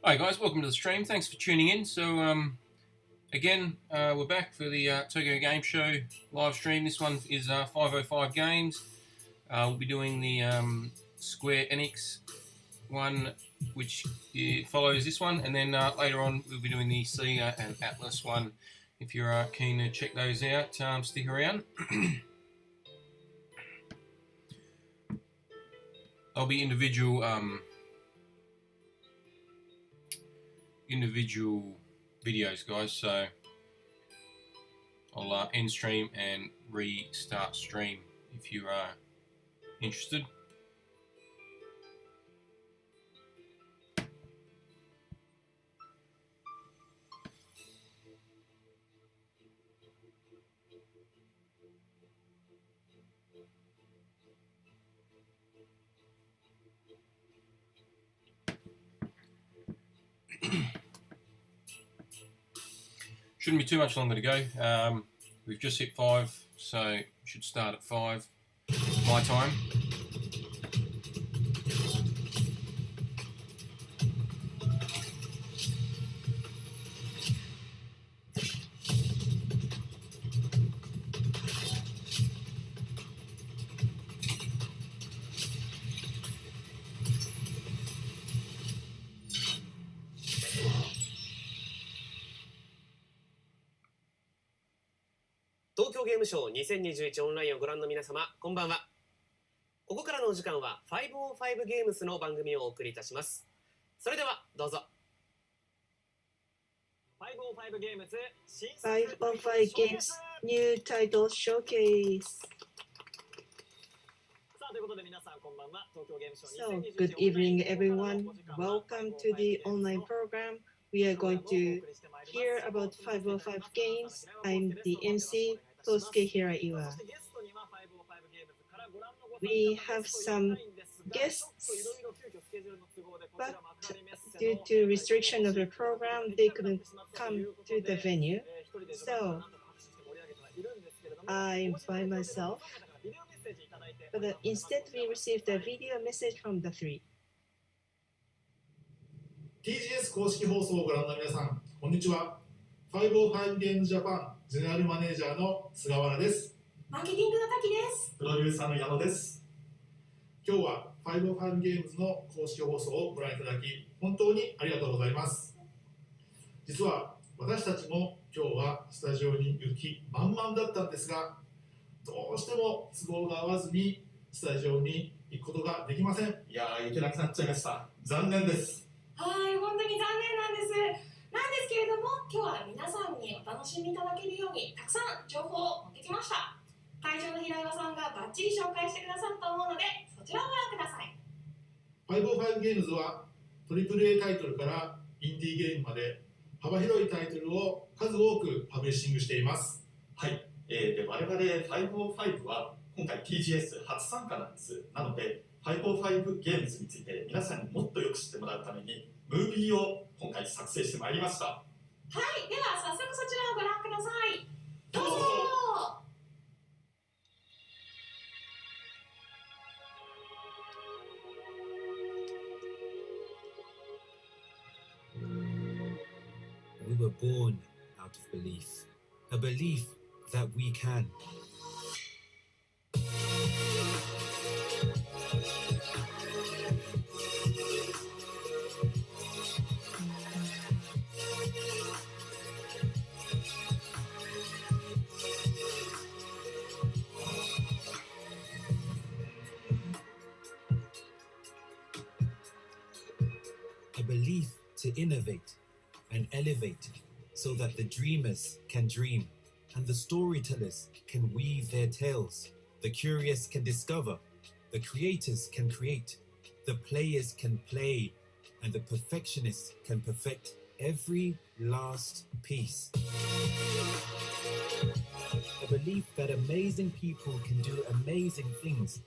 Hi guys, welcome to the stream. Thanks for tuning in. So again, we're back for the Tokyo Game Show live stream. This one is 505 games. We'll be doing the Square Enix one, which follows this one, and then later on we'll be doing the Sega and Atlas one. If you're keen to check those out, stick around. There'll be individual videos, guys, so I'll end stream and restart stream if you are interested. Shouldn't be too much longer to go. We've just hit 5, so should start at 5 my time.東京ゲームショー2021オンラインをご覧の皆様、こんばんは。ここからのお時間は505ゲームスの番組をお送りいたします。それではどうぞ。505ゲームズ新作505 Games New Title Showcase. さあということで皆さんこんばんは。東京ゲームショー So, good evening everyone. Welcome to the online program. We are going to hear about 505 games. I'm the MC, Tosuke Hiraiwa. We have some guests, but due to restriction of the program, they couldn't come to the venue. So, I'm by myself, but instead we received a video message from the three. TGS 公式放送をご覧の皆さん、こんにちは。505ゲームジャパンゼネラルマネージャーの菅原です。マーケティングの滝です。プロデューサーの矢野です。今日は505ゲームズの公式放送をご覧いただき、本当にありがとうございます。実は私たちも今日はスタジオに行く気満々だったんですが、どうしても都合が合わずにスタジオに行くことができません。いやー、行けなくなっちゃいました。残念です。はい、本当に残念なんです。なんですけれども、今日は皆さんにお楽しみいただけるようにたくさん情報を持ってきました。会場の平岩さんがバッチリ紹介してくださると思うので、そちらをご覧ください。505ゲームズは AAA タイトルからインディーゲームまで幅広いタイトルを数多くパブリッシングしています。はい、で我々505は今回 TGS 初参加なんです。なので505ゲームズについて皆さんにもっとよく知ってもらうためにムービーを今回作成してまいりました。はい、では早速そちらをご覧ください。どうぞ。We were born out of belief, a belief that we can. A belief to innovate and elevate so that the dreamers can dream and the storytellers can weave their tales. The curious can discover, the creators can create, the players can play, and the perfectionists can perfect every last piece. A belief that amazing people can do amazing things,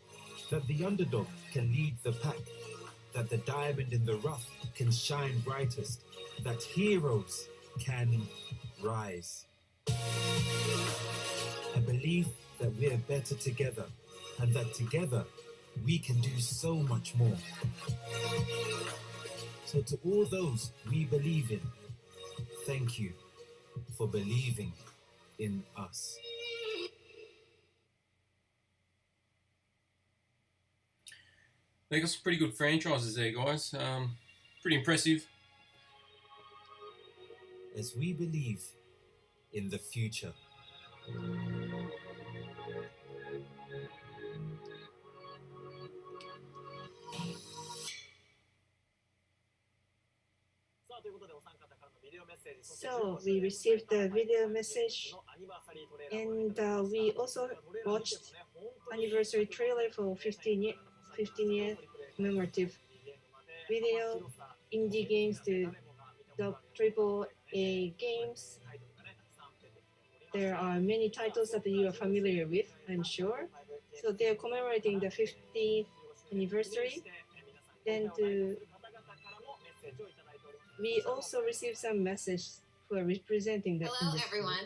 that the underdog can lead the pack, that the diamond in the rough can shine brightest, that heroes can rise. A belief that we're better together and that together we can do so much more. So to all those we believe in, thank you for believing in us. They got some pretty good franchises there, guys. Pretty impressive. As we believe in the future. So we received the video message, and we also watched anniversary trailer for 15-year commemorative video, indie games to the AAA games. There are many titles that you are familiar with, I'm sure. So they're commemorating the 15th anniversary. Then we also received some message for representing the Hello, industry. everyone.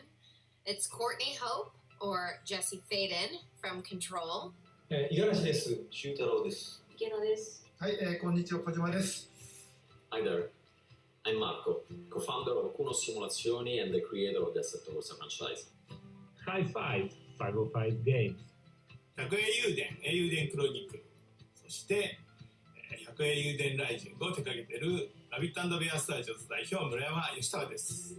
It's Courtney Hope or Jesse Faden from Control. 五十嵐です。修太郎です。池野です。はい、こんにちは、小島です。 Hi there, I'm Marco, co-founder of Kuno Simulazioni and the creator of the Satosa franchise. High Five 505 Games. 百栄雄伝英雄伝クロニクル、そして百栄雄伝ライジングを手掛けているラビット&ベアスタジオズ代表村山義孝です。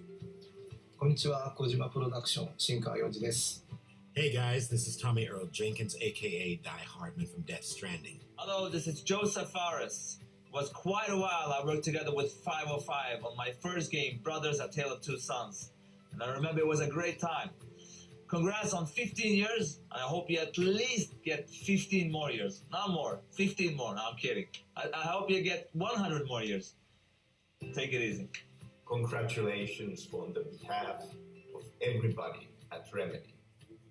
こんにちは、小島プロダクション新川洋二です。Hey guys, this is Tommy Earl Jenkins, aka Die Hardman from Death Stranding. Hello, this is Joseph Fares. It was quite a while I worked together with 505 on my first game, Brothers: A Tale of Two Sons. And I remember it was a great time. Congrats on 15 years. I hope you at least get 15 more years. Not more, 15 more. No, I'm kidding. I hope you get 100 more years. Take it easy. Congratulations on the behalf of everybody at Remedy.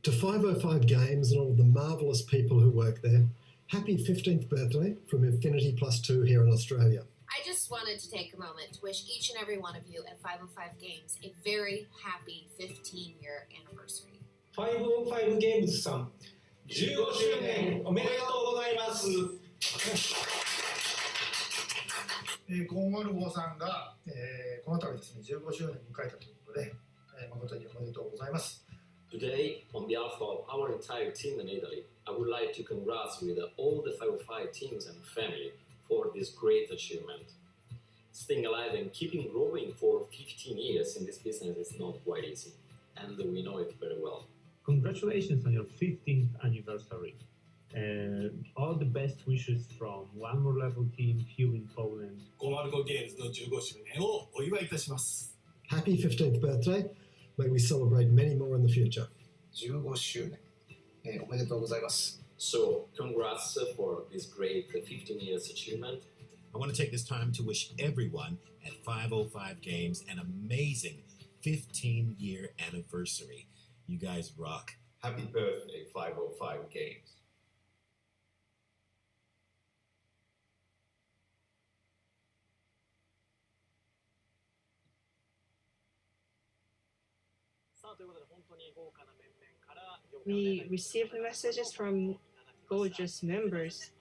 To 505 Games and all of the marvellous people who work there, happy 15th birthday from Infinity Plus 2 here in Australia. I just wanted to take a moment to wish each and every one of you at 505 Games a very happy 15-year anniversary. 505ゲームズさん、15周年おめでとうございます。505さんが、この度ですね、15周年を迎えたということで、誠におめでとうございます。Today, on behalf of our entire team in Italy, I would like to congratulate all the 505 teams and family for this great achievement. Staying alive and keeping growing for 15 years in this business is not quite easy, and we know it very well. Congratulations on your 15th anniversary. All the best wishes from One More Level team here in Poland. 505ゲームズの15周年をお祝いいたします。 Happy 15th birthday. May we celebrate many more in the future. 15周年、おめでとうございます。So, congrats for this great 15 years achievement. I want to take this time to wish everyone at 505 Games an amazing 15-year anniversary. You guys rock. Happy birthday, 505 Games. さあということで本当に豪華な面々から We received messages from gorgeous members.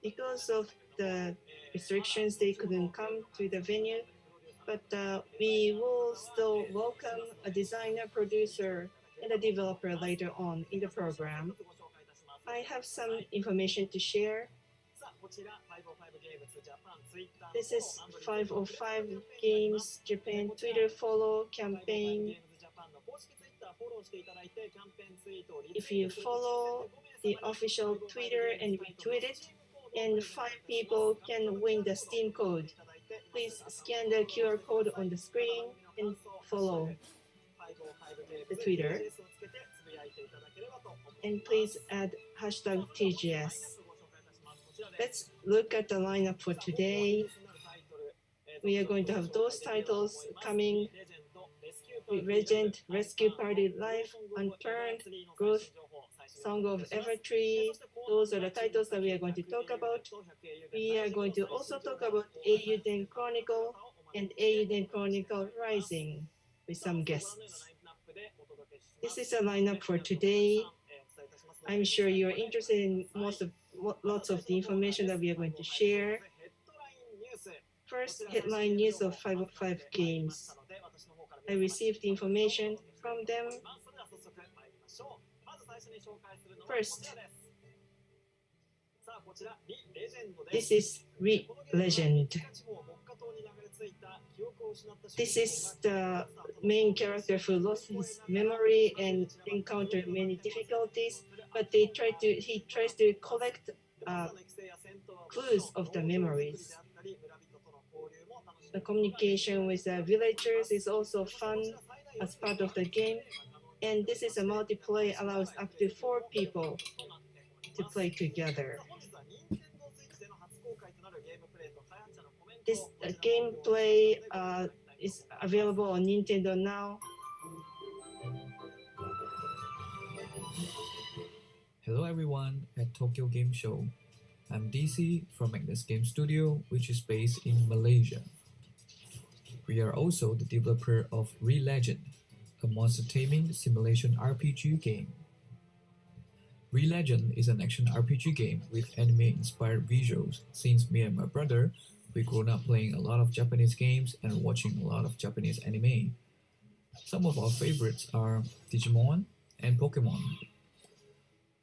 Because of the restrictions, they couldn't come to the venue, but we will still welcome a designer, producer, and a developer later on in the program. I have some information to share. This is 505 Games Japan Twitter follow campaign. If you follow the official Twitter and retweet it, and 5 people can win the Steam code. Please scan the QR code on the screen and follow the Twitter. And please add hashtag TGS. Let's look at the lineup for today. We are going to have those titles coming: Regent, Rescue Party, Life, Unturned, Growth, Song of Evertree. Those are the titles that we are going to talk about. We are going to also talk about Eiyuden Chronicle and Eiyuden Chronicle Rising with some guests. This is a lineup for today. I'm sure you're interested in lots of the information that we are going to share. First, headline news of 505 games. I received information from them. First, this is Legend. This is the main character who lost his memory and encountered many difficulties, but he tries to collect clues of the memories. The communication with the villagers is also fun as part of the game, and this is a multiplayer allows up to 4 people to play together. This gameplay is available on Nintendo now. Hello everyone at Tokyo Game Show. I'm DC from Magnus Game Studio, which is based in Malaysia. We are also the developer of Legend, a monster taming simulation RPG game. Legend is an action RPG game with anime-inspired visuals. Since me and my brother, we grew up playing a lot of Japanese games and watching a lot of Japanese anime. Some of our favorites are Digimon and Pokemon.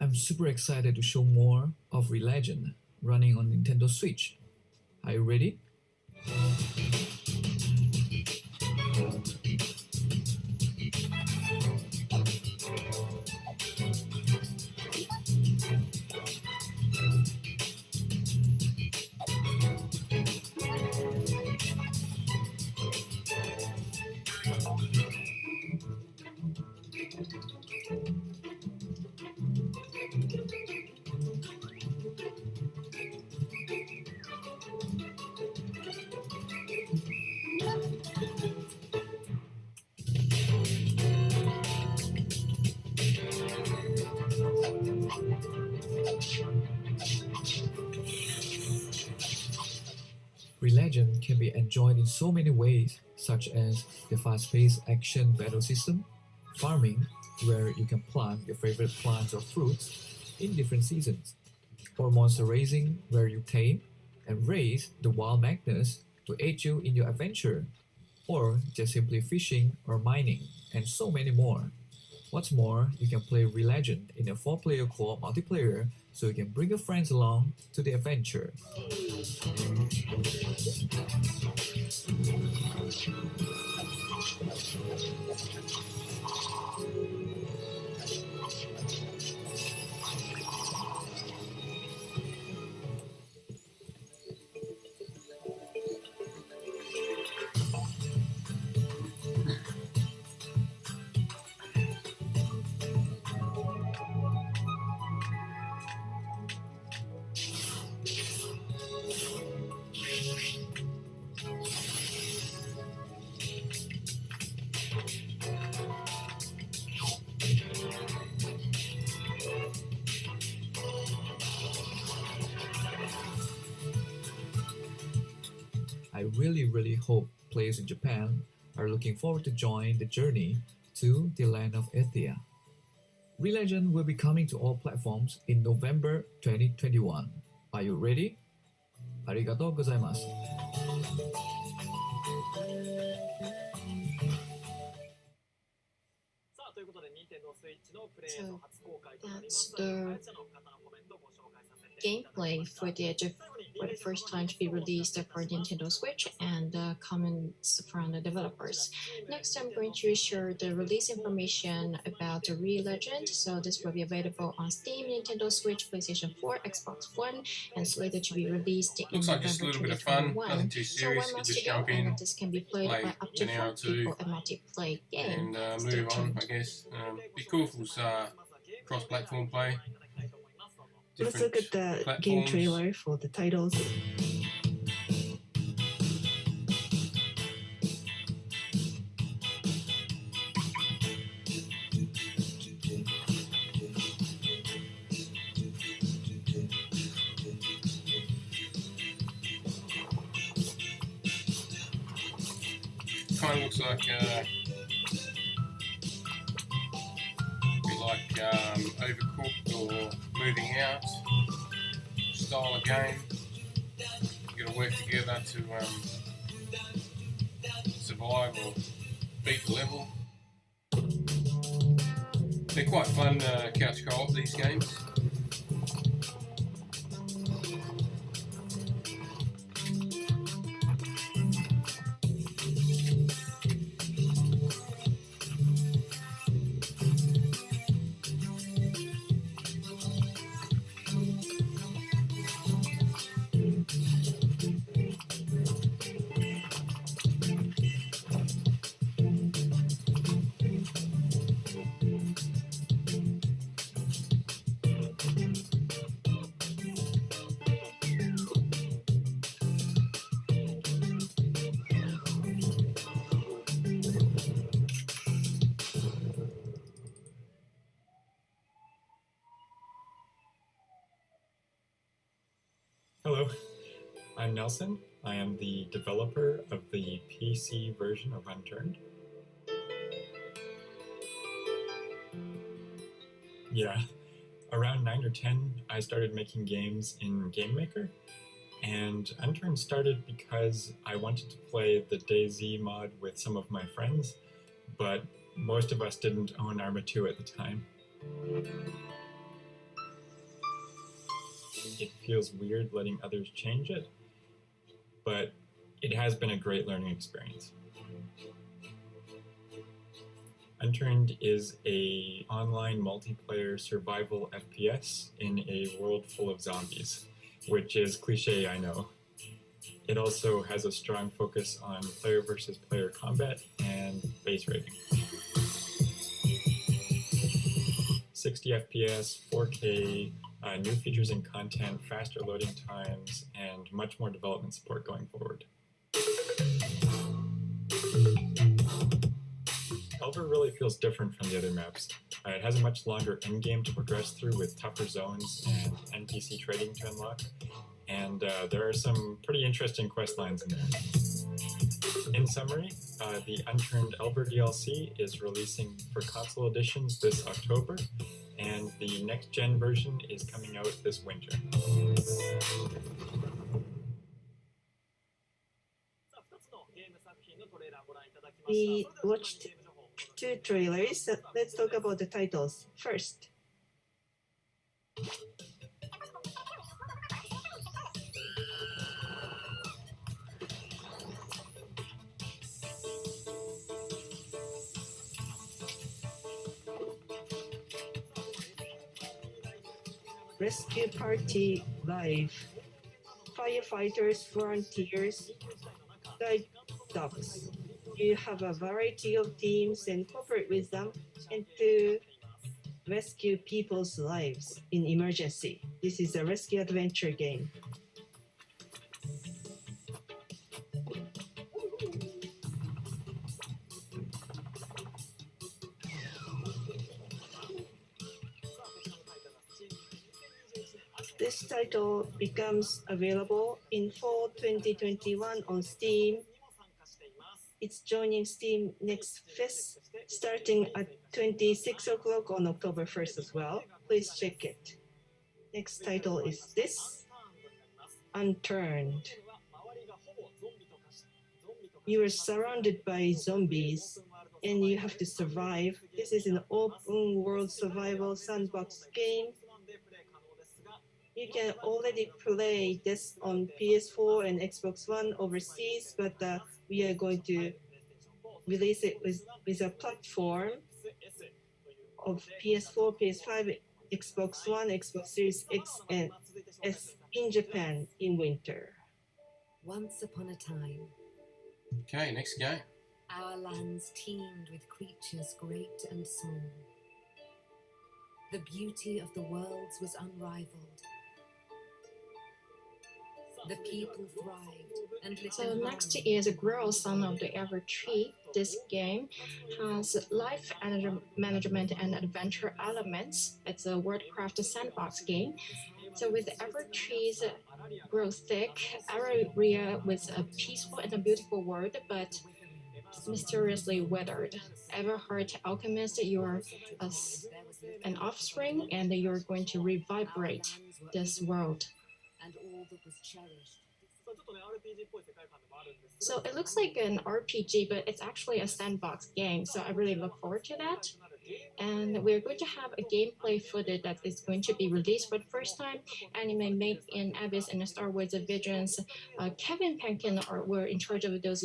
I'm super excited to show more of Legend running on Nintendo Switch. Are you ready? Legend can be enjoyed in so many ways, such as the fast-paced action battle system, farming, where you can plant your favorite plants or fruits in different seasons, or monster raising, where you tame and raise the wild magnets to aid you in your adventure, or just simply fishing or mining, and so many more. What's more, you can play Legend in a 4-player co-op multiplayer, so you can bring your friends along to the adventure. I really hope players in Japan are looking forward to join the journey to the land of Ethia. Legend will be coming to all platforms in November 2021. Are you ready? Arigatou gozaimasu. ということで、Nintendo Switch のプレイの初公開となりま That's す。 the あやちゃんの方のコメントをご紹介させて gameplay for the first time to be released for Nintendo Switch and comments from the developers. Next, I'm going to share the release information about the Legend. So this will be available on Steam, Nintendo Switch, PlayStation 4, Xbox One, and slated to be released in Looks like just a November little bit of fun, 2021. nothing too So serious. one You must just go, jump in, and this can be played play by up to an hour 4 or two, people, a multiplayer game. and Stay move on, tuned. I guess. Be cool if it was cross-platform play. Let's look at the game trailer for the titles. Kind of looks like Overcooked or Moving Out style of game. You got to work together to survive or beat the level. They're quite fun couch co-op, these games. Hello, I'm Nelson. I am the developer of the PC version of Unturned. Yeah, around 9 or 10, I started making games in GameMaker, and Unturned started because I wanted to play the DayZ mod with some of my friends, but most of us didn't own Arma 2 at the time. It feels weird letting others change it, but it has been a great learning experience. Unturned is an online multiplayer survival FPS in a world full of zombies, which is cliche, I know. It also has a strong focus on player versus player combat and base rating. 60 FPS, 4K, new features and content, faster loading times, and much more development support going forward. Elver really feels different from the other maps. It has a much longer endgame to progress through with tougher zones and NPC trading to unlock, and there are some pretty interesting quest lines in there. In summary, the Unturned Elver DLC is releasing for console editions this October, and the next-gen version is coming out this winter. We watched 2 trailers. Let's talk about the titles first. Rescue Party Live. Firefighters, volunteers, guide dogs. You have a variety of teams and cooperate with them and to rescue people's lives in emergency. This is a rescue adventure game. This title becomes available in fall 2021 on Steam. It's joining Steam Next Fest starting at 26 o'clock on October 1st as well. Please check it. Next title is this, Unturned. You are surrounded by zombies and you have to survive. This is an open world survival sandbox game. You can already play this on PS4 and Xbox One overseas, but we are going to release it with a platform of PS4, PS5, Xbox One, Xbox Series X and S in Japan in winter. Once upon a time, Okay, next game. our lands teemed with creatures great and small. The beauty of the worlds was unrivaled. The people thrived and lived So in next harmony. is Grow Son of the Ever Tree. This game has life management and adventure elements. It's a Worldcraft sandbox game. So with Ever Trees grow thick, area with a peaceful and a beautiful world, but mysteriously weathered. Everheart Alchemist, you're an offspring and you're going to revibrate this world. And all that was cherished. So it looks like an RPG, but it's actually a sandbox game. So I really look forward to that. And we're going to have a gameplay footage that is going to be released for the first time. Anime Made in Abyss and the Star Wars Visions. Kevin Penkin were in charge of those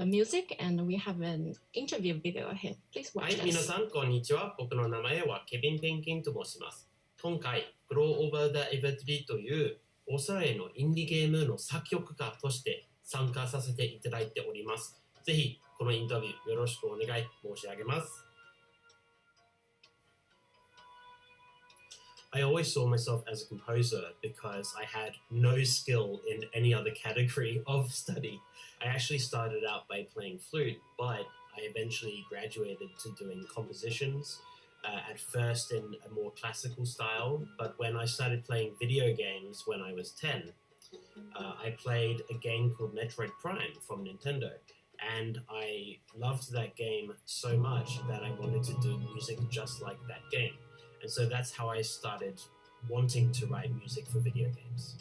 music, and we have an interview video ahead. Please は watch い、皆 this. さんこんにちは。僕の名前はケビン・ペンキンと申します。今回、Grow Over the Evertree というオーストラリアのインディゲームの作曲家として参加させていただいております。ぜひこのインタビューよろしくお願い申し上げます。I always saw myself as a composer because I had no skill in any other category of study. I actually started out by playing flute, but I eventually graduated to doing compositions, at first in a more classical style, but when I started playing video games when I was 10, I played a game called Metroid Prime from Nintendo, and I loved that game so much that I wanted to do music just like that game. And so that's how I started wanting to write music for video games.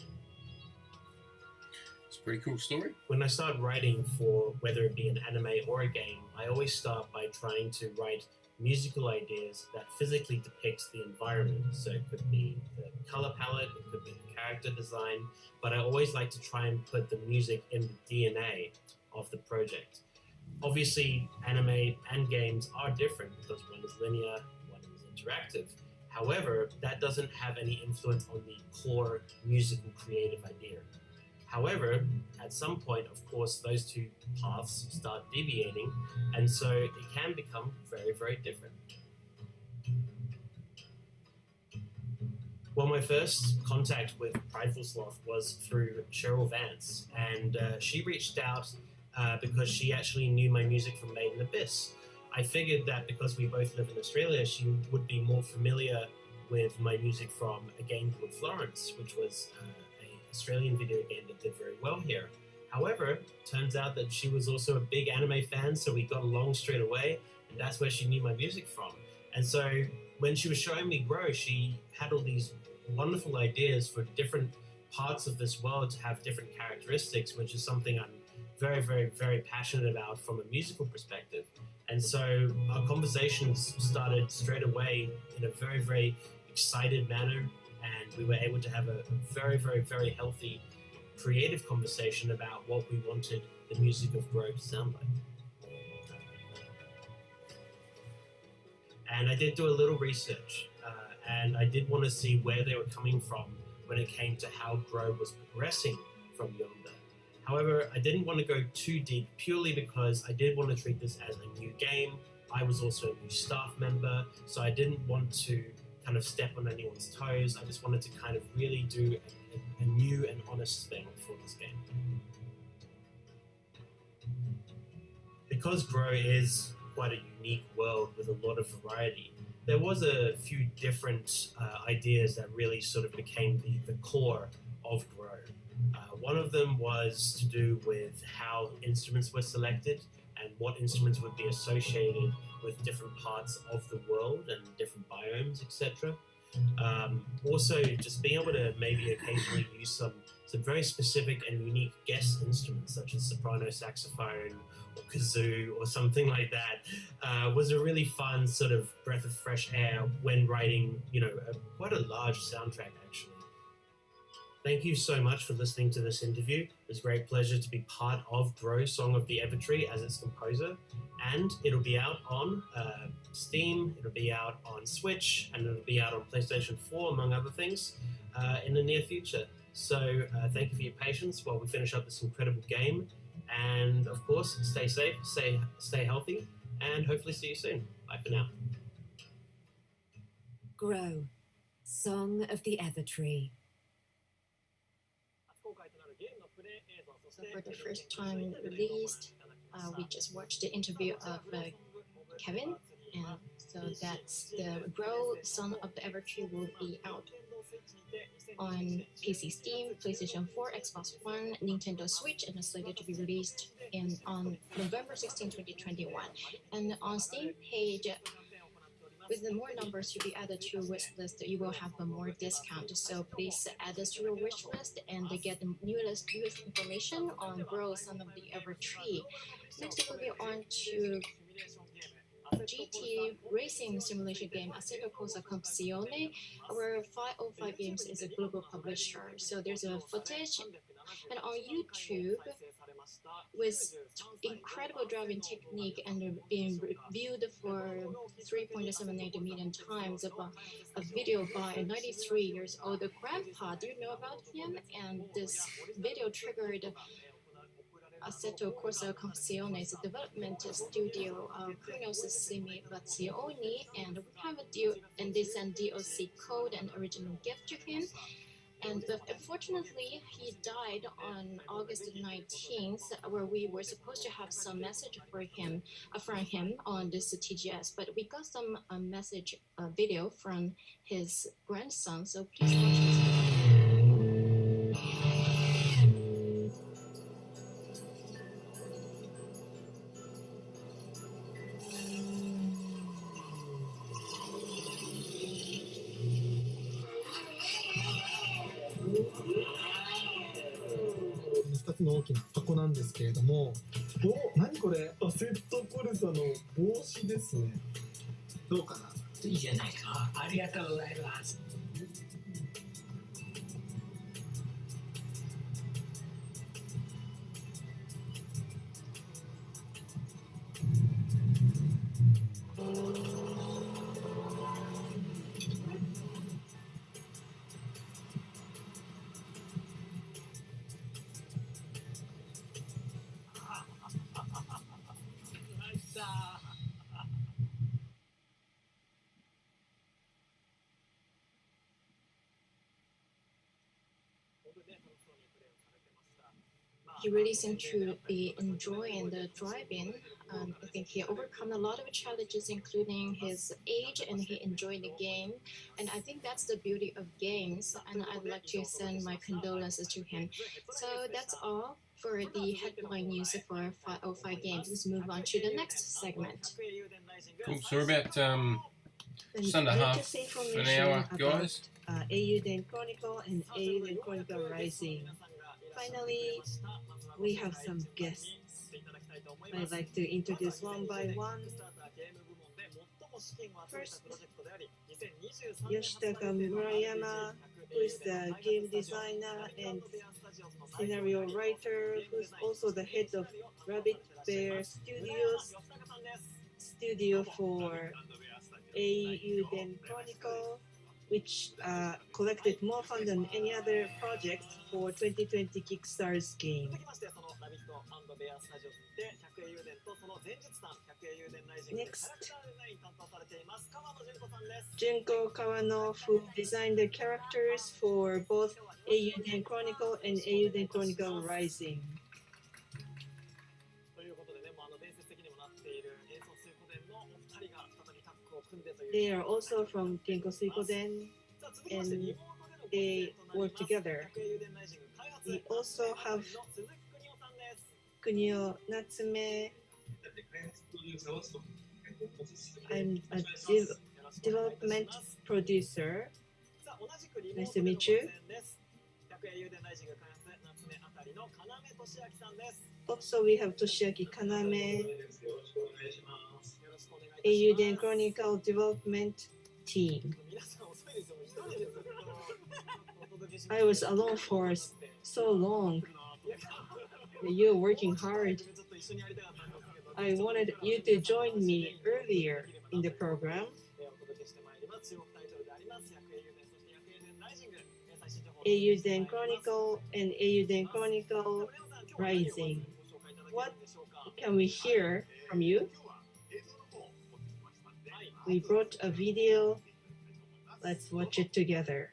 It's a pretty cool story. When I start writing for whether it be an anime or a game, I always start by trying to write musical ideas that physically depict the environment. So it could be the color palette, it could be the character design, but I always like to try and put the music in the DNA of the project. Obviously, anime and games are different because one is linear, one is interactive. However, that doesn't have any influence on the core musical creative idea. However, at some point, of course, those two paths start deviating, and so it can become very, very different. Well, my first contact with Prideful Sloth was through Cheryl Vance, and she reached out because she actually knew my music from Made in Abyss. I figured that because we both live in Australia, she would be more familiar with my music from a game called Florence, which was an Australian video game that did very well here. However, turns out that she was also a big anime fan, so we got along straight away, and that's where she knew my music from. And so when she was showing me Grow, she had all these wonderful ideas for different parts of this world to have different characteristics, which is something I'm very, very, very passionate about from a musical perspective. And so our conversations started straight away in a very, very excited manner, and we were able to have a very, very, very healthy creative conversation about what we wanted the music of Grow to sound like. And I did do a little research, and I did want to see where they were coming from when it came to how Grow was progressing from Yonder. However, I didn't want to go too deep purely because I did want to treat this as a new game. I was also a new staff member, so I didn't want to kind of step on anyone's toes. I just wanted to kind of really do a new and honest thing for this game. Because Grow is quite a unique world with a lot of variety, there was a few different ideas that really sort of became the core of Grow. One of them was to do with how instruments were selected and what instruments would be associated with different parts of the world and different biomes, etc. Also, just being able to maybe occasionally use some very specific and unique guest instruments, such as soprano saxophone or kazoo or something like that, was a really fun sort of breath of fresh air when writing, quite a large soundtrack, actually. Thank you so much for listening to this interview. It's a great pleasure to be part of Grow Song of the Evertree as its composer. And it'll be out on Steam, it'll be out on Switch, and it'll be out on PlayStation 4, among other things, in the near future. So thank you for your patience while we finish up this incredible game. And of course, stay safe, stay healthy, and hopefully see you soon. Bye for now. Grow, Song of the Evertree. So for the first time released, we just watched the interview of Kevin, and so that's the Grow Song of the Evertree will be out on PC, Steam, PlayStation 4, Xbox One, Nintendo Switch, and is slated to be released on November 16, 2021. And on Steam page, with the more numbers to be added to your wish list, you will have a more discount. So please add this to your wish list and get the newest information on Grow Son of the Ever Tree. Next, moving on to GT racing simulation game Assetto Corsa Competizione, where 505 Games is a global publisher. So there's a footage, and on YouTube, with incredible driving technique and being viewed for 3.78 million times, a video by a 93 years old grandpa. Do you know about him? And this video triggered Assetto Corsa Competizione's development studio, Kronos Simulazioni, and we have a deal, and they send DOC code and original gift to him. And unfortunately, he died on August 19th, where we were supposed to have some message for him, from him on this TGS, but we got some message video from his grandson. So please watch this video. 2つの大きな箱なんですけれども、何これ？アセットコルサの帽子ですね。どうかな？いいじゃないか。ありがとうございます。He really seemed to be enjoying the driving. I think he overcome a lot of challenges, including his age, and he enjoyed the game. And I think that's the beauty of games. And I'd like to send my condolences to him. So that's all for the headline news for 505 Games. Let's move on to the next segment. Cool. So we're about just under half an hour, guys. Eiyuden Chronicle and Eiyuden Chronicle Rising. Finally, we have some guests. I'd like to introduce one by one. First, Yoshitaka Murayama, who is the game designer and scenario writer, who's also the head of Rabbit Bear Studios, studio for Eiyuden Chronicle, which collected more funds than any other project for 2020 Kickstarter's game. Next, Junko Kawano, who designed the characters for both Eiyuden Chronicle and Eiyuden Chronicle Rising. They are also from Genko Suikoden, and they work together. We also have Kunio Natsume. I'm a development producer. Nice to meet you. Also, we have Toshiaki Kaname, Eiyuden Chronicle Development Team. I was alone for so long. You're working hard. I wanted you to join me earlier in the program. Eiyuden Chronicle and Eiyuden Chronicle Rising. What can we hear from you? We brought a video. Let's watch it together.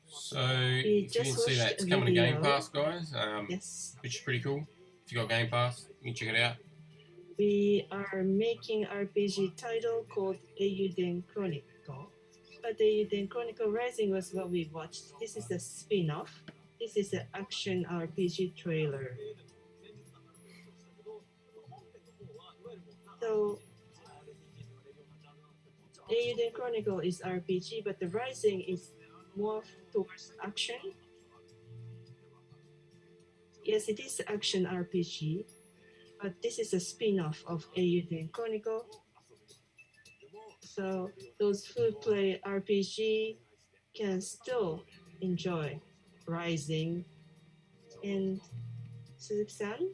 So if you didn't see that, it's coming to Game Pass, guys. Yes. Which is pretty cool. If you got Game Pass, you can check it out. We are making RPG title called Eiyuden Chronicle. But Eiyuden Chronicle Rising was what we watched. This is a spin-off. This is an action RPG trailer. So Eiyuden Chronicle is RPG, but the Rising is more towards action. Yes, it is action RPG, but this is a spin-off of Eiyuden Chronicle. So those who play RPG can still enjoy Rising. And Suzuki-san,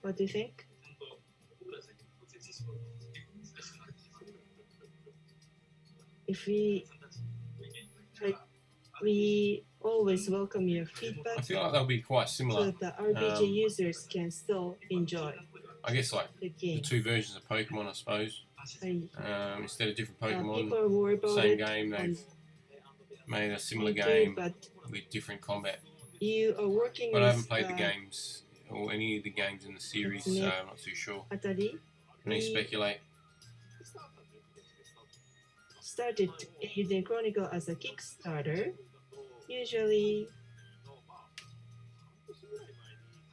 what do you think? If we always welcome your feedback. I feel like they'll be quite similar. So that the RPG users can still enjoy. I guess like the two versions of Pokemon, I suppose. Instead of different Pokemon, people worry about same it game, they've made a similar Me too, game but with different combat. You are working But I with haven't played the games or any of the games in the series, so I'm not too sure. Atari. Can you speculate? Started Eiyuden Chronicle as a Kickstarter. Usually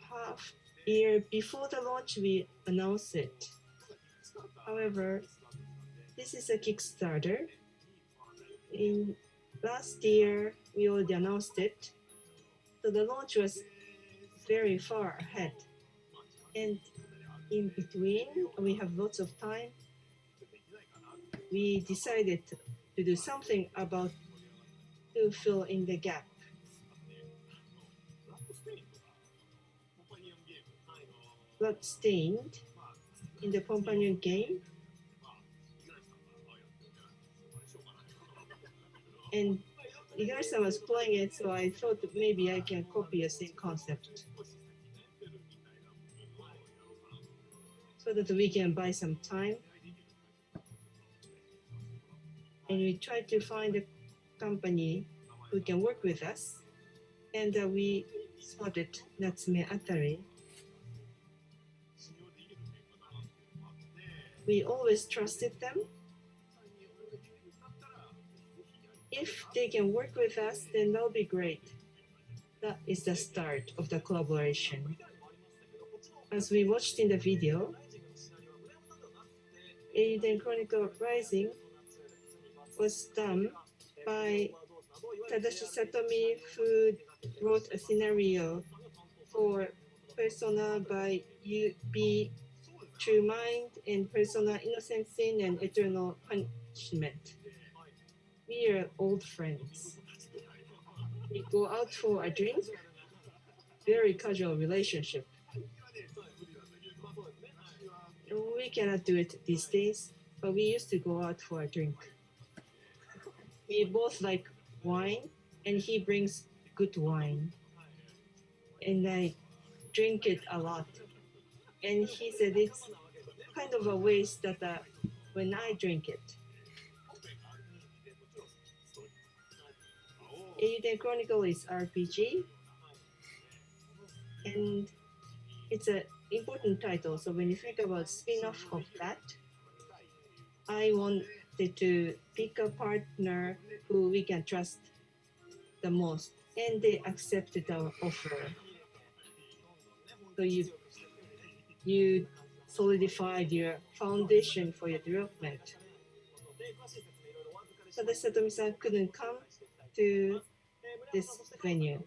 half year before the launch we announce it. However, this is a Kickstarter. In last year we already announced it. So the launch was very far ahead. And in between we have lots of time. We decided to do something about to fill in the gap. Bloodstained in the companion game. And Igarashi was playing it, so I thought that maybe I can copy the same concept. So that we can buy some time. And we tried to find a company who can work with us. And we spotted Natsume Atari. We always trusted them. If they can work with us, then that'll be great. That is the start of the collaboration. As we watched in the video, Eiyuden Chronicle Rising was done by Tadashi Satomi, who wrote a scenario for Persona by UB True Mind and Persona Innocent Sin and Eternal Punishment. We are old friends. We go out for a drink, very casual relationship. We cannot do it these days, but we used to go out for a drink. We both like wine, and he brings good wine. And I drink it a lot. And he said it's kind of a waste that when I drink it. Eiyuden Chronicle is RPG, and it's an important title. So when you think about spin-off of that, I wanted to pick a partner who we can trust the most, and they accepted our offer. So you solidified your foundation for your development. Tadashi Satomi-san couldn't come to this venue.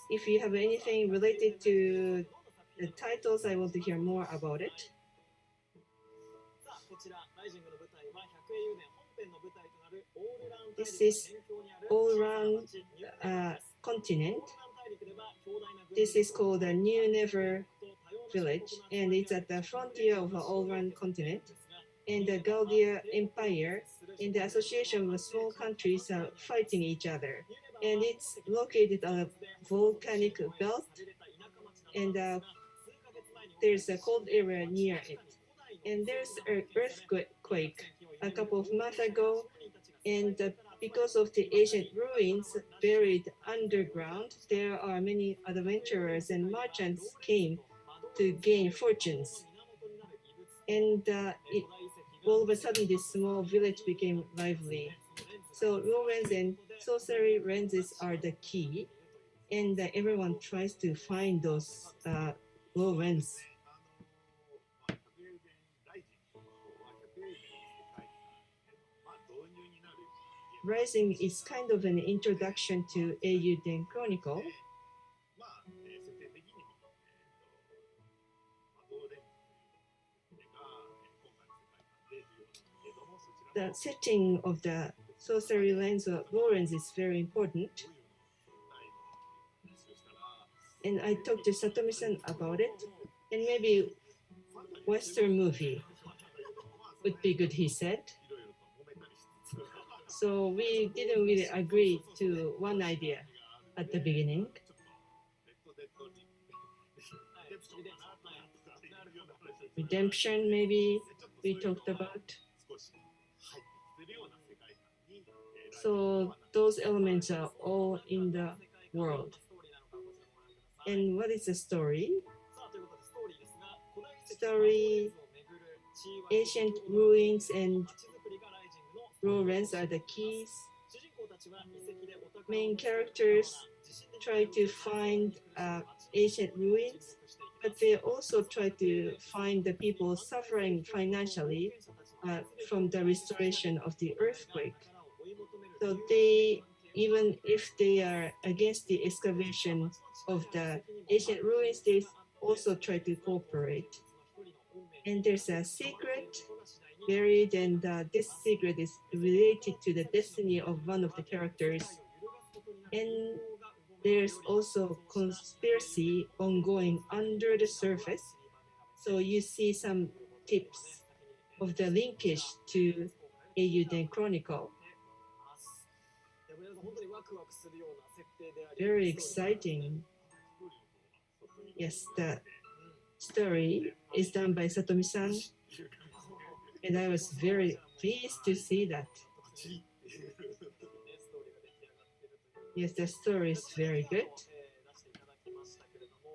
If you have anything related to the titles, I want to hear more about it. This is all-round continent. This is called the New Never Village, and it's at the frontier of the all-round continent. And the Galdia Empire and the association of small countries are fighting each other. And it's located on a volcanic belt, and there's a cold area near it. And there's an earthquake a couple of months ago, And because of the ancient ruins buried underground, there are many adventurers and merchants came to gain fortunes. And all of a sudden, this small village became lively. So Lorens and sorcery lenses are the key, and everyone tries to find those Lorens. Rising is kind of an introduction to Eiyuden Chronicle. The setting of the sorcery lens of Lorens is very important. And I talked to Satomi-san about it, and maybe Western movie would be good, he said. So we didn't really agree to one idea at the beginning. Redemption, maybe we talked about. So those elements are all in the world. And what is the story? Story, ancient ruins and Lorens are the keys. Main characters try to find ancient ruins, but they also try to find the people suffering financially from the restoration of the earthquake. So they, even if they are against the excavation of the ancient ruins, they also try to cooperate. And there's a secret buried, and this secret is related to the destiny of one of the characters. And there's also conspiracy ongoing under the surface. So you see some tips of the linkage to Eiyuden Chronicle. Very exciting. Yes, the story is done by Satomi-san, and I was very pleased to see that. Yes, the story is very good.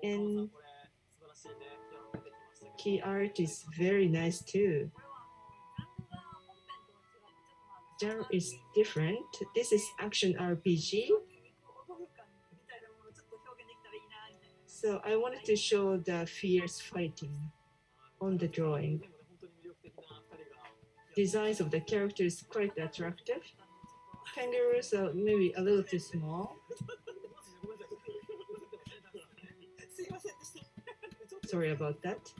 And key art is very nice too. Genre is different. This is action RPG. So I wanted to show the fierce fighting on the drawing. Designs of the characters quite attractive. Kangaroos are maybe a little too small. Sorry about that.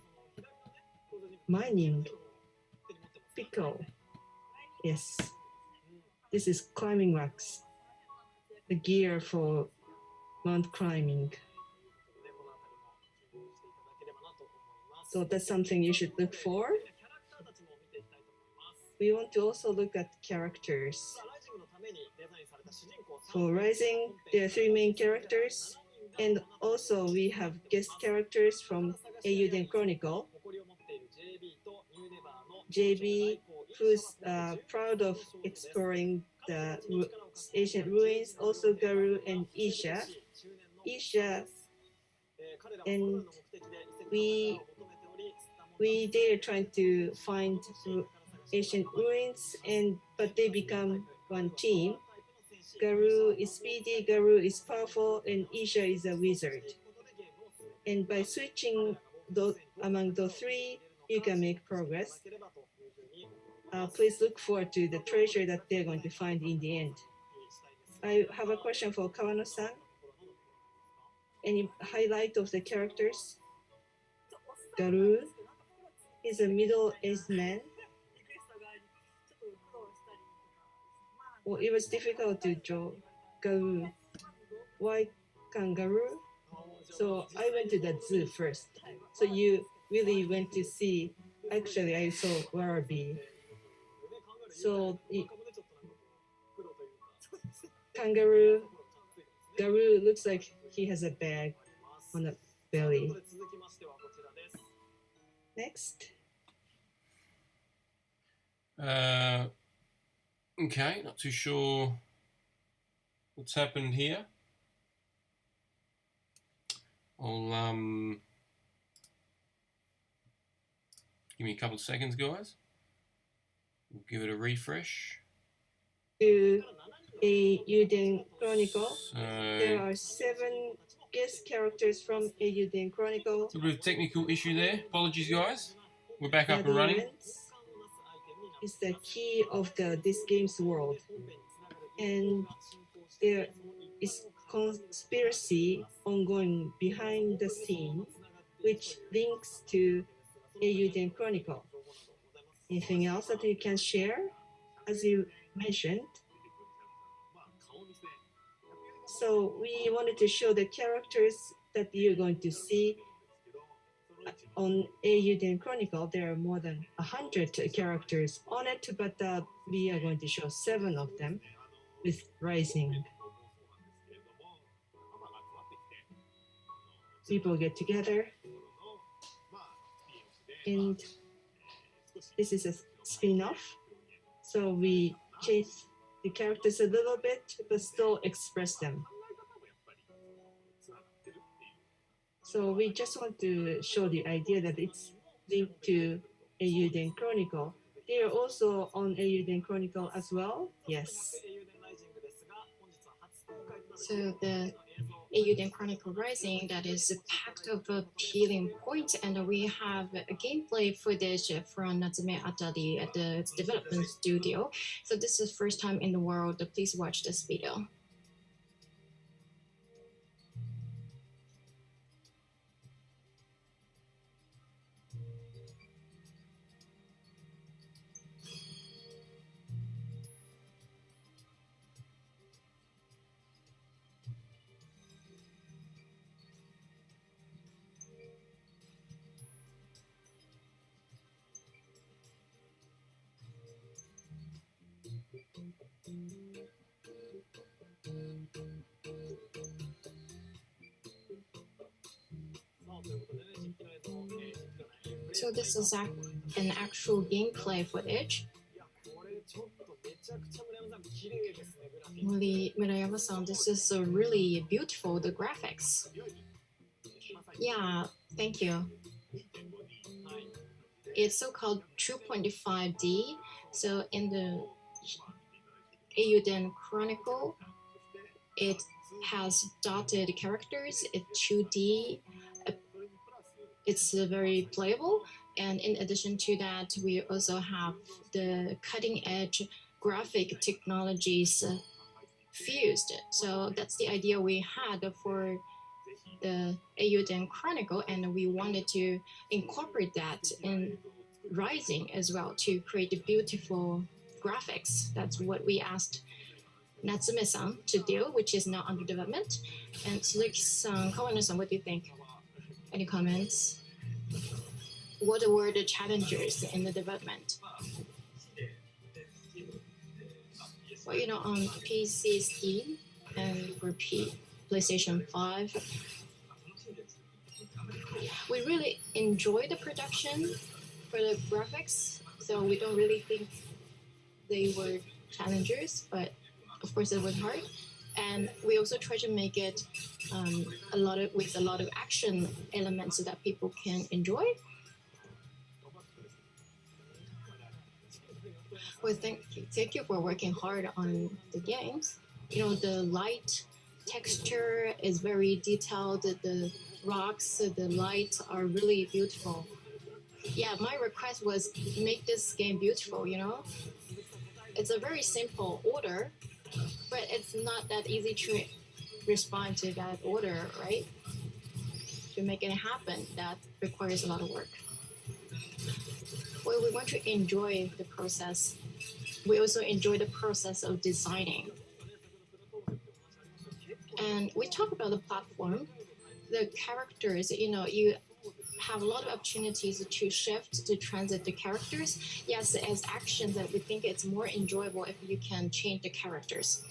Mining. Pickle. Yes. This is climbing wax. The gear for mount climbing. So that's something you should look for. We want to also look at characters. For Rising, there are 3 main characters, and also we have guest characters from Eiyuden Chronicle. JB, who's proud of exploring the ancient ruins, also Garu and Isha. Isha, and they are trying to find ancient ruins, but they become one team. Garu is speedy, Garu is powerful, and Isha is a wizard. And by switching among the 3, you can make progress. Please look forward to the treasure that they're going to find in the end. I have a question for Kawano-san. Any highlight of the characters? Garu is a middle-aged man. Well, it was difficult to draw Garu. Why kangaroo? So I went to the zoo first. So you really went to see. Actually, I saw Warabi. So Garu looks like he has a bag on the belly. Next. Okay, not too sure what's happened here. I'll give me a couple of seconds, guys. We'll give it a refresh. To Eiyuden Chronicle, there are 7 guest characters from Eiyuden Chronicle. A little bit of technical issue there. Apologies, guys. We're back up and running. Is the key of this game's world, and there is conspiracy ongoing behind the scene, which links to Eiyuden Chronicle. Anything else that you can share, as you mentioned? So we wanted to show the characters that you're going to see on Eiyuden Chronicle. There are more than 100 characters on it, but we are going to show 7 of them with Rising. People get together, and this is a spin-off. So we change the characters a little bit, but still express them. So we just want to show the idea that it's linked to Eiyuden Chronicle. They are also on Eiyuden Chronicle as well. Yes. So the Eiyuden Chronicle Rising, that is packed of appealing points, and we have a gameplay footage from Natsume Atari at the development studio. So this is first time in the world. Please watch this video. So this is an actual gameplay footage. Murayama-san, this is really beautiful, the graphics. Yeah, thank you. It's so-called 2.5D. So in the Eiyuden Chronicle, it has dotted characters, it's 2D, it's very playable, and in addition to that, we also have the cutting-edge graphic technologies fused. So that's the idea we had for the Eiyuden Chronicle, and we wanted to incorporate that in Rising as well to create a beautiful graphics. That's what we asked Natsume-san to do, which is now under development. And Suzuki-san, Kawano-san, what do you think? Any comments? What were the challenges in the development? Well, you know, on PC Steam and for PlayStation 5, we really enjoy the production for the graphics, so we don't really think they were challenges, but of course it was hard. And we also try to make it with a lot of action elements so that people can enjoy. Well, thank you for working hard on the games. You know, the light texture is very detailed. The rocks, the lights are really beautiful. Yeah, my request was make this game beautiful, you know? It's a very simple order, but it's not that easy to respond to that order, right? To make it happen, that requires a lot of work. Well, we want to enjoy the process. We also enjoy the process of designing. And we talk about the platform, the characters, you know, you have a lot of opportunities to shift, to transit the characters. Yes, as action, that we think it's more enjoyable if you can change the characters.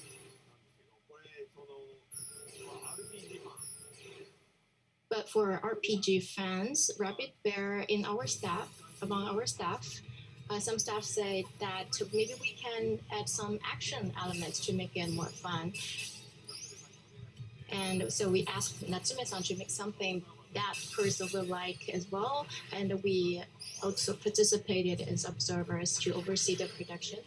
But for RPG fans, Rabbit Bear among our staff, some staff say that maybe we can add some action elements to make it more fun. And so we asked Natsume-san to make something that person will like as well. And we also participated as observers to oversee the production.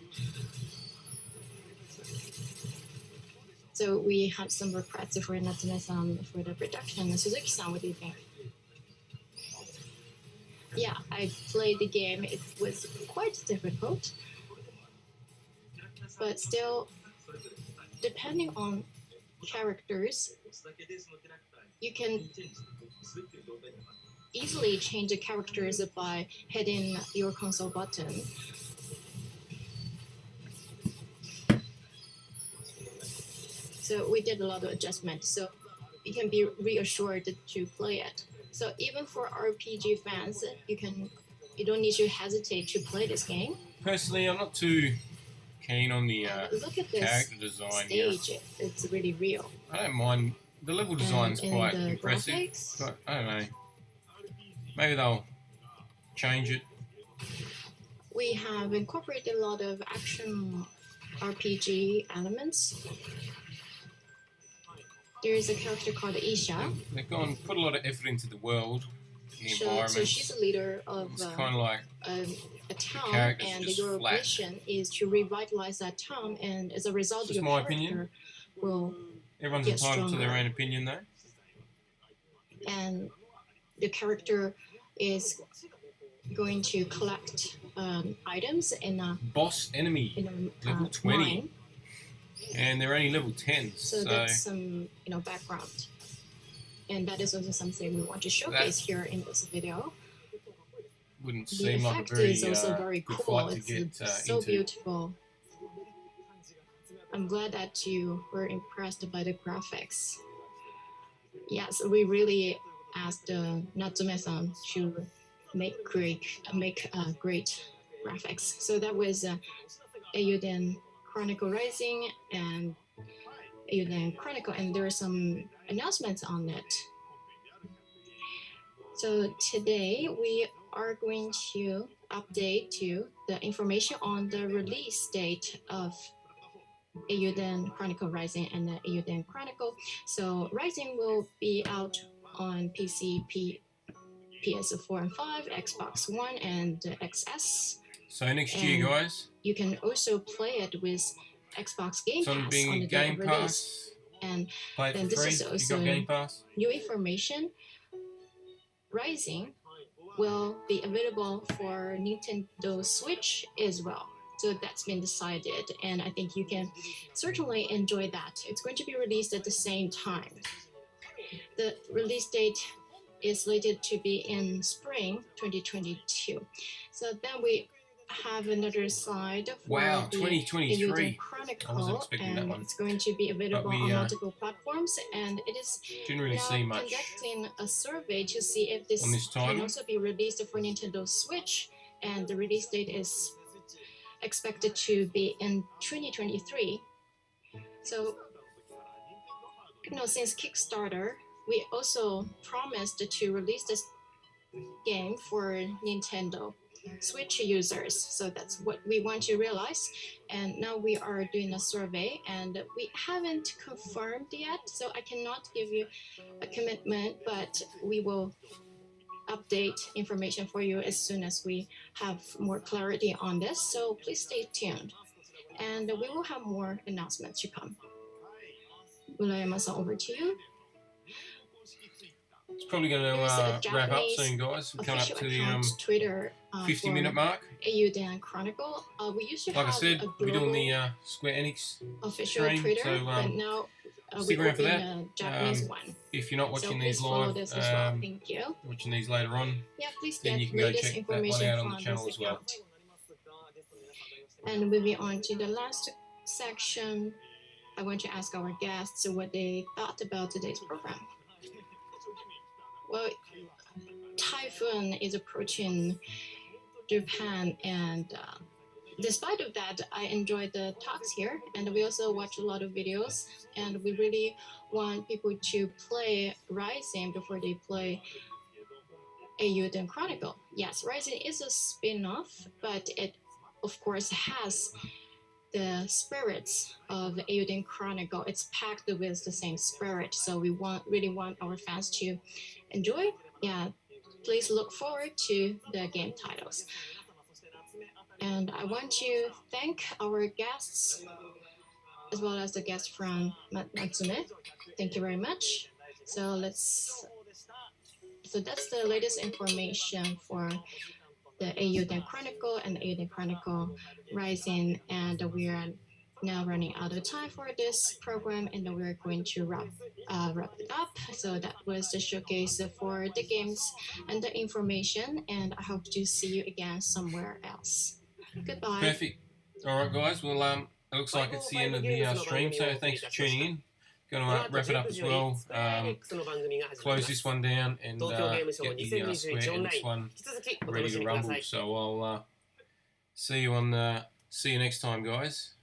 So we had some requests for Natsume-san for the production. Suzuki-san, what do you think? Yeah, I played the game. It was quite difficult. But still, depending on characters, you can easily change the characters by hitting your console button. So we did a lot of adjustments, so you can be reassured to play it. So even for RPG fans, you don't need to hesitate to play this game. Personally, I'm not too keen on the Look at this character design here. stage; it's really real. I don't mind. The level design's And quite the impressive, graphics? but I don't know. Maybe they'll change it. We have incorporated a lot of action RPG elements. There is a character called Isha. They've gone put a lot of effort into the world, the So environment. she's a leader of It's kind of like a town, characters and just your flat. mission is to revitalize that town. And as a result, It's your just my character opinion. will Everyone's get entitled to their stronger. own opinion, though. And the character is going to collect items in a Boss enemy, level 20, mine. and they're only level 10. So that's some background, and that is also something we want to showcase here in this video. wouldn't The seem like effect a very is also very good cool. fight to It's get so into. beautiful. I'm glad that you were impressed by the graphics. Yes, we really asked Natsume-san to make great graphics. So that was Eiyuden Chronicle Rising and Eiyuden Chronicle, and there are some announcements on it. So today we are going to update you the information on the release date of Eiyuden Chronicle Rising and the Eiyuden Chronicle. So Rising will be out on PC, PS4 and 5, Xbox One, and XS. So next year, And guys, you can also play it with Xbox Game it's on Pass being on a the day Game of Pass. release. And Play it then for this free. is You also got Game Pass. new information. Rising will be available for Nintendo Switch as well. So that's been decided, and I think you can certainly enjoy that. It's going to be released at the same time. The release date is slated to be in spring 2022. So then we have another slide for Wow, the 2023. Eiyuden I wasn't Chronicle, expecting that and one. it's going to be available we, on multiple platforms, and it is Didn't really now see much conducting a survey to see if this on this can title. also be released for Nintendo Switch, and the release date is expected to be in 2023. So, since Kickstarter, we also promised to release this game for Nintendo Switch users. So that's what we want to realize. And now we are doing a survey, and we haven't confirmed yet, so I cannot give you a commitment, but we will update information for you as soon as we have more clarity on this. So please stay tuned, and we will have more announcements to come. Murayama-san, over to you. It's probably going There's a to wrap up Japanese soon, guys. We're coming up official to the account Twitter 50-minute mark. Eiyuden Chronicle. We used to Like I have said, a we're doing global the Square Enix official stream, Twitter, so but now we stick around for open that. a Japanese one. If you're not So watching please these follow live, this as well. Thank you. watching these later on, Yeah, please then get you can go latest check that one information out on from the channel this as well. account. And moving on to the last section, I want to ask our guests what they thought about today's program. Well, typhoon is approaching Japan, and despite of that, I enjoyed the talks here, and we also watch a lot of videos, and we really want people to play Rising before they play Eiyuden Chronicle. Yes, Rising is a spin-off, but it of course has the spirits of Eiyuden Chronicle. It's packed with the same spirit, so we really want our fans to enjoy. Yeah, please look forward to the game titles. And I want to thank our guests as well as the guest from Natsume. Thank you very much. So that's the latest information for the Eiyuden Chronicle and Eiyuden Chronicle Rising, and we are now running out of time for this program, and we're going to wrap it up. So that was the showcase for the games and the information, and I hope to see you again somewhere else. Goodbye. Perfect. All right, guys. Well, it looks like it's the end of the stream, so thanks for tuning in. Going to wrap it up as well. Close this one down and get the Square Enix one ready to rumble. So I'll see you next time, guys.